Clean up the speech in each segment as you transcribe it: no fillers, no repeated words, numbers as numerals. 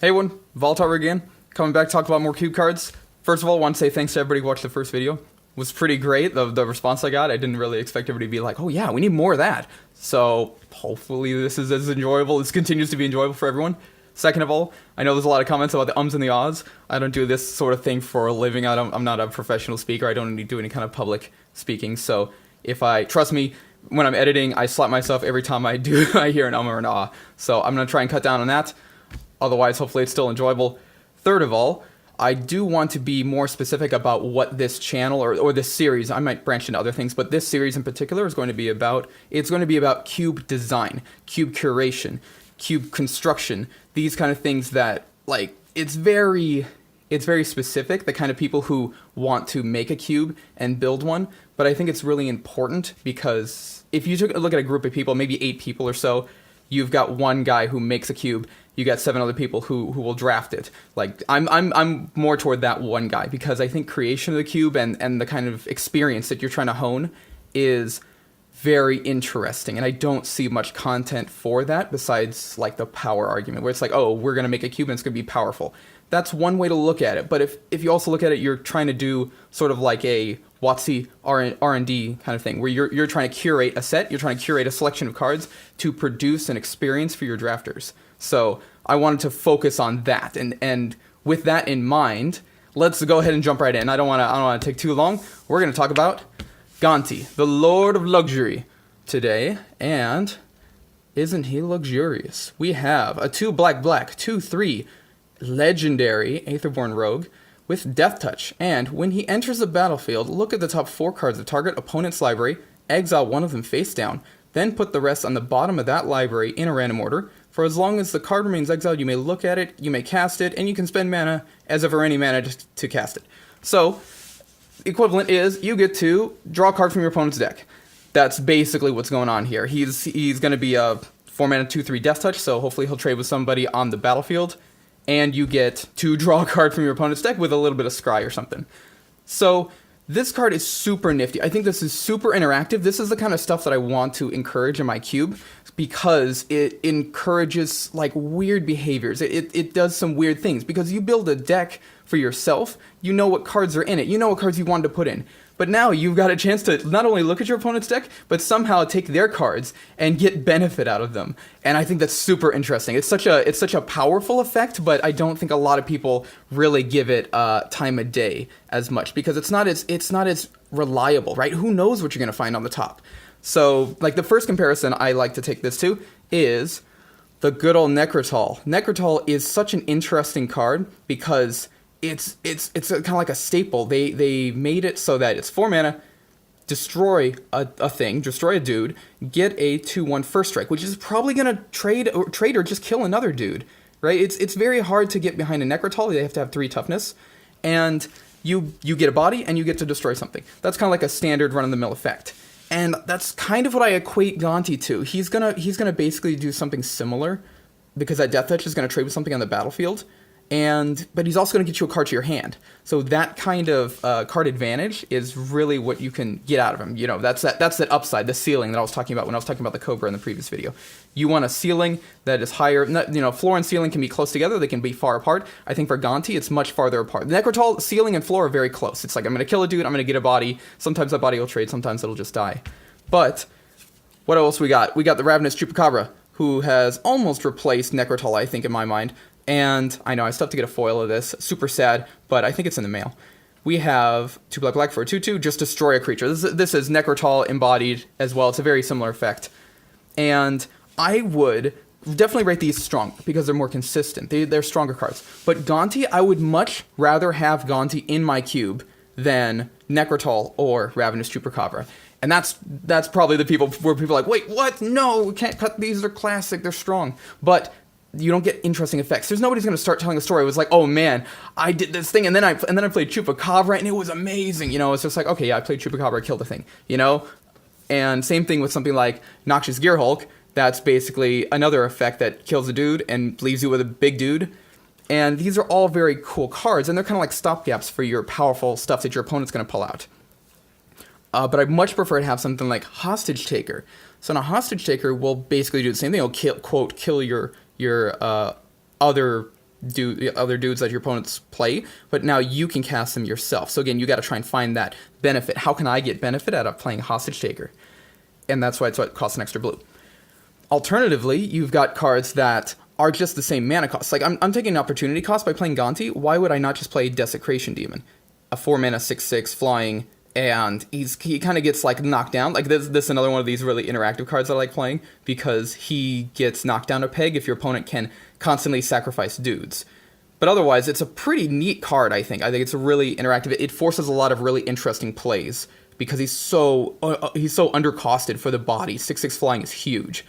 Hey everyone, Volatile again, coming back to talk about more cube cards. First of all, I want to say thanks to everybody who watched the first video. It was pretty great, the response I got. I didn't really expect everybody to be like, oh yeah, we need more of that. So hopefully this is as enjoyable, this continues to be enjoyable for everyone. Second of all, I know there's a lot of comments about the ums and the ahs. I don't do this sort of thing for a living. I'm not a professional speaker. I don't do any kind of public speaking. So trust me, when I'm editing, I slap myself every time I hear an or an ah. So I'm going to try and cut down on that. Otherwise, hopefully it's still enjoyable. Third of all, I do want to be more specific about what this channel or this series, I might branch into other things, but this series in particular is going to be about, it's going to be about cube design, cube curation, cube construction, these kind of things that, like, it's very specific, the kind of people who want to make a cube and build one, but I think it's really important because if you took a look at a group of people, maybe 8 people or so, you've got one guy who makes a cube, you got 7 other people who will draft it. Like, I'm more toward that one guy because I think creation of the cube and the kind of experience that you're trying to hone is very interesting, and I don't see much content for that besides like the power argument where it's like, oh, we're gonna make a cube and it's gonna be powerful. That's one way to look at it, but if you also look at it, you're trying to do sort of like a WotC R&D kind of thing, where you're trying to curate a set, you're trying to curate a selection of cards to produce an experience for your drafters. So I wanted to focus on that, and with that in mind, let's go ahead and jump right in. I don't want to take too long. We're going to talk about Gonti, the Lord of Luxury, today, and isn't he luxurious? We have a 2 black 2/3 legendary Aetherborn Rogue with Death Touch, and when he enters the battlefield, look at the top 4 cards of target opponent's library, exile one of them face down, then put the rest on the bottom of that library in a random order. For as long as the card remains exiled, you may look at it, you may cast it, and you can spend mana as if or any mana to cast it. So, equivalent is you get to draw a card from your opponent's deck. That's basically what's going on here. He's going to be a 4 mana 2/3 Death Touch, so hopefully he'll trade with somebody on the battlefield, and you get to draw a card from your opponent's deck with a little bit of scry or something. So this card is super nifty. I think this is super interactive. This is the kind of stuff that I want to encourage in my cube because it encourages like weird behaviors. It does some weird things because you build a deck for yourself. You know what cards are in it. You know what cards you wanted to put in. But now you've got a chance to not only look at your opponent's deck, but somehow take their cards and get benefit out of them. And I think that's super interesting. It's such a powerful effect, but I don't think a lot of people really give it time of day as much because it's not as reliable, right? Who knows what you're gonna find on the top? So, like, the first comparison I like to take this to is the good old Necrotal. Necrotal is such an interesting card because it's kind of like a staple. They made it so that it's 4 mana, destroy a thing, destroy a dude, get a 2/1 first strike, which is probably gonna trade or just kill another dude, right? It's very hard to get behind a Necrotal. They have to have 3 toughness, and you get a body and you get to destroy something. That's kind of like a standard run-of-the-mill effect. And that's kind of what I equate Gonti to. He's gonna basically do something similar because that Death Touch is gonna trade with something on the battlefield. But he's also going to get you a card to your hand. So that kind of card advantage is really what you can get out of him. You know, that's that upside, the ceiling that I was talking about when I was talking about the Cobra in the previous video. You want a ceiling that is higher. You know, floor and ceiling can be close together. They can be far apart. I think for Gonti, it's much farther apart. The Necrotal, ceiling and floor are very close. It's like, I'm going to kill a dude, I'm going to get a body. Sometimes that body will trade, sometimes it'll just die. But what else we got? We got the Ravenous Chupacabra, who has almost replaced Necrotal, I think, in my mind. And I know I still have to get a foil of this. Super sad, but I think it's in the mail. We have 2 black for a 2/2, just destroy a creature. This is Necrotal embodied as well. It's a very similar effect. And I would definitely rate these strong because they're more consistent. They're stronger cards. But Gonti, I would much rather have Gonti in my cube than Necrotal or Ravenous Chupacabra. And that's probably the people where people are like, wait, what? No, we can't cut these. They're classic. They're strong. But you don't get interesting effects. There's nobody's going to start telling a story. It was like, oh man, I did this thing, and then I played Chupacabra, and it was amazing. You know, it's just like, okay, yeah, I played Chupacabra, I killed the thing. You know, and same thing with something like Noxious Gearhulk. That's basically another effect that kills a dude and leaves you with a big dude. And these are all very cool cards, and they're kind of like stopgaps for your powerful stuff that your opponent's going to pull out. But I'd much prefer to have something like Hostage Taker. So now Hostage Taker will basically do the same thing. It'll kill your other other dudes that your opponents play, but now you can cast them yourself. So again, you got to try and find that benefit. How can I get benefit out of playing Hostage Taker? And that's why it costs an extra blue. Alternatively, you've got cards that are just the same mana cost. Like, I'm taking an opportunity cost by playing Gonti. Why would I not just play Desecration Demon? A 4-mana 6/6 flying, and he kind of gets, like, knocked down. Like, this is another one of these really interactive cards that I like playing, because he gets knocked down a peg if your opponent can constantly sacrifice dudes. But otherwise, it's a pretty neat card, I think. I think it's really interactive. It forces a lot of really interesting plays, because he's so undercosted for the body. 6/6 flying is huge.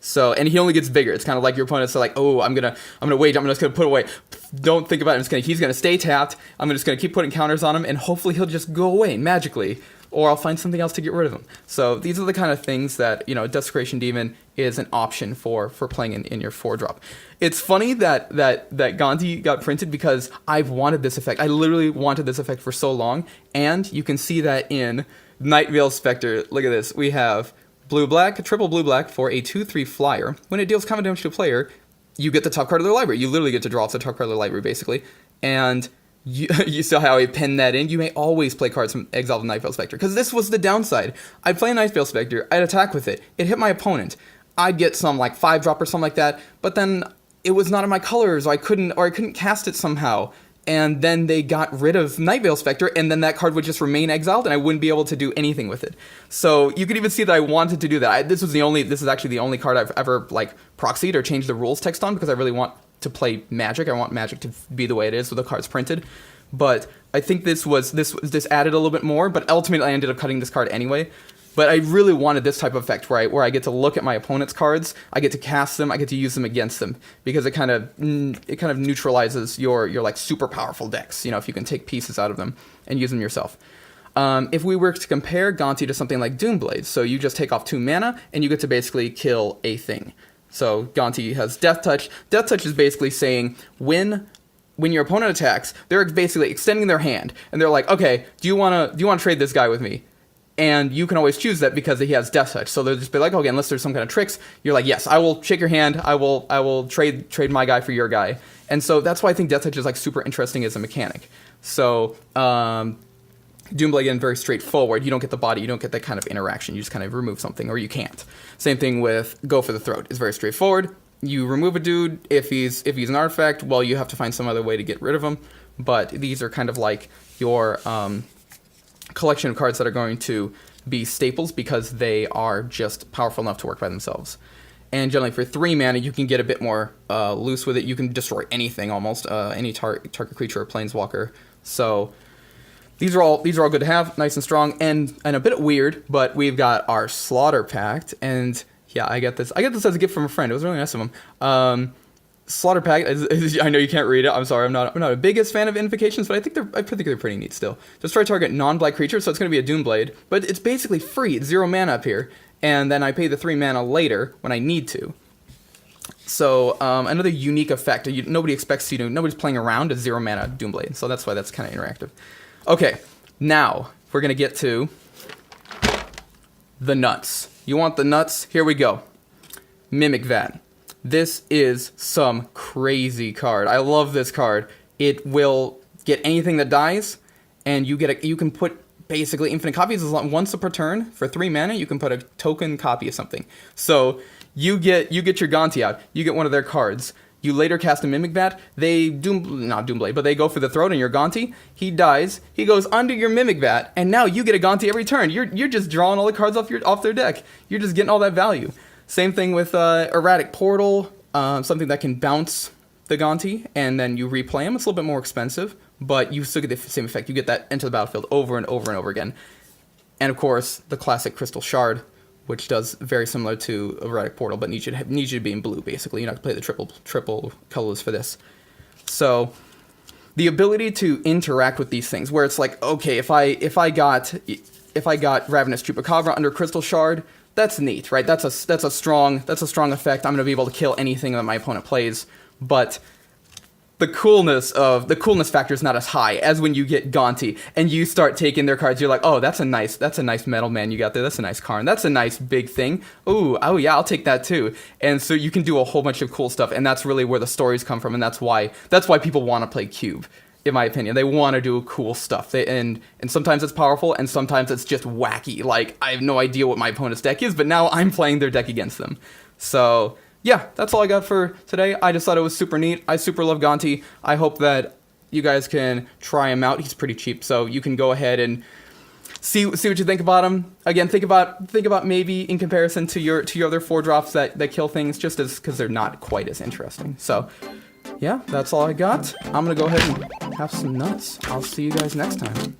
So, and he only gets bigger. It's kind of like your opponent's like, oh, I'm gonna wait. I'm just gonna put away. Don't think about it. He's gonna stay tapped. I'm just gonna keep putting counters on him, and hopefully he'll just go away magically, or I'll find something else to get rid of him. So these are the kind of things that, you know, Desecration Demon is an option for playing in your 4-drop. It's funny that Gonti got printed, because I've wanted this effect. I literally wanted this effect for so long, and you can see that in Nightveil Spectre. Look at this. We have blue-black, triple blue-black for a 2/3 flyer. When it deals combat damage to a player, you get the top card of their library. You literally get to draw off the top card of their library, basically. And you saw how I pinned that in. You may always play cards from Exiled Nightveil Spectre, because this was the downside. I'd play a Nightveil Spectre, I'd attack with it, it hit my opponent. I'd get some, like, 5-drop or something like that, but then it was not in my colors, or I couldn't cast it somehow. And then they got rid of Nightveil Spectre, and then that card would just remain exiled, and I wouldn't be able to do anything with it. So you could even see that I wanted to do that. This is actually the only card I've ever, like, proxied or changed the rules text on, because I really want to play Magic. I want Magic to be the way it is with the cards printed. But I think this added a little bit more, but ultimately I ended up cutting this card anyway. But I really wanted this type of effect where I get to look at my opponent's cards, I get to cast them, I get to use them against them, because it kind of neutralizes your like super powerful decks, you know, if you can take pieces out of them and use them yourself. If we were to compare Gonti to something like Doomblade, so you just take off 2 mana and you get to basically kill a thing. So Gonti has Death Touch. Death Touch is basically saying when your opponent attacks, they're basically extending their hand and they're like, okay, do you want to trade this guy with me? And you can always choose that because he has Death Touch. So they'll just be like, okay, unless there's some kind of tricks, you're like, yes, I will shake your hand. I will trade my guy for your guy. And so that's why I think Death Touch is like super interesting as a mechanic. So Doomblade, again, very straightforward. You don't get the body. You don't get that kind of interaction. You just kind of remove something, or you can't. Same thing with Go for the Throat. It's very straightforward. You remove a dude. If he's an artifact, well, you have to find some other way to get rid of him. But these are kind of like your collection of cards that are going to be staples because they are just powerful enough to work by themselves. And generally for 3 mana, you can get a bit more loose with it. You can destroy anything almost, any target creature or planeswalker. So these are all good to have, nice and strong, and a bit weird. But we've got our Slaughter Pact, and yeah, I got this as a gift from a friend. It was really nice of him. Slaughter Pact, I know you can't read it. I'm sorry, I'm not a biggest fan of invocations, but I think they're pretty neat still. Destroy target non-black creature, so it's going to be a Doomblade, but it's basically free. It's 0 mana up here, and then I pay the 3 mana later when I need to. So another unique effect. Nobody expects you to. Nobody's playing around a 0 mana Doomblade, so that's why that's kind of interactive. Okay, now we're going to get to the nuts. You want the nuts? Here we go. Mimic Vat. This is some crazy card. I love this card. It will get anything that dies, and you can put basically infinite copies. Once per turn for 3 mana, you can put a token copy of something. So you get your Gonti out. You get one of their cards. You later cast a Mimic Vat. Not Doomblade, but they go for the throat, and your Gonti, he dies. He goes under your Mimic Vat, and now you get a Gonti every turn. You're just drawing all the cards off their deck. You're just getting all that value. Same thing with Erratic Portal, something that can bounce the Gonti, and then you replay him. It's a little bit more expensive, but you still get the same effect. You get that into the battlefield over and over and over again. And of course, the classic Crystal Shard, which does very similar to Erratic Portal, but needs you to be in blue, basically. You're not going to play the triple colors for this. So the ability to interact with these things, where it's like, okay, if I got Ravenous Chupacabra under Crystal Shard, that's neat, right? That's a strong effect. I'm going to be able to kill anything that my opponent plays. But the coolness factor is not as high as when you get Gonti and you start taking their cards. You're like, oh, that's a nice metal man you got there. That's a nice Karn. That's a nice big thing. Ooh, oh yeah, I'll take that too. And so you can do a whole bunch of cool stuff, and that's really where the stories come from, and that's why people want to play Cube. In my opinion, they want to do cool stuff. And sometimes it's powerful, and sometimes it's just wacky. Like, I have no idea what my opponent's deck is, but now I'm playing their deck against them. So yeah, that's all I got for today. I just thought it was super neat. I super love Gonti. I hope that you guys can try him out. He's pretty cheap, so you can go ahead and see what you think about him. Again, think about maybe in comparison to your other 4-drops that kill things, just as because they're not quite as interesting. So yeah, that's all I got. I'm gonna go ahead and have some nuts. I'll see you guys next time.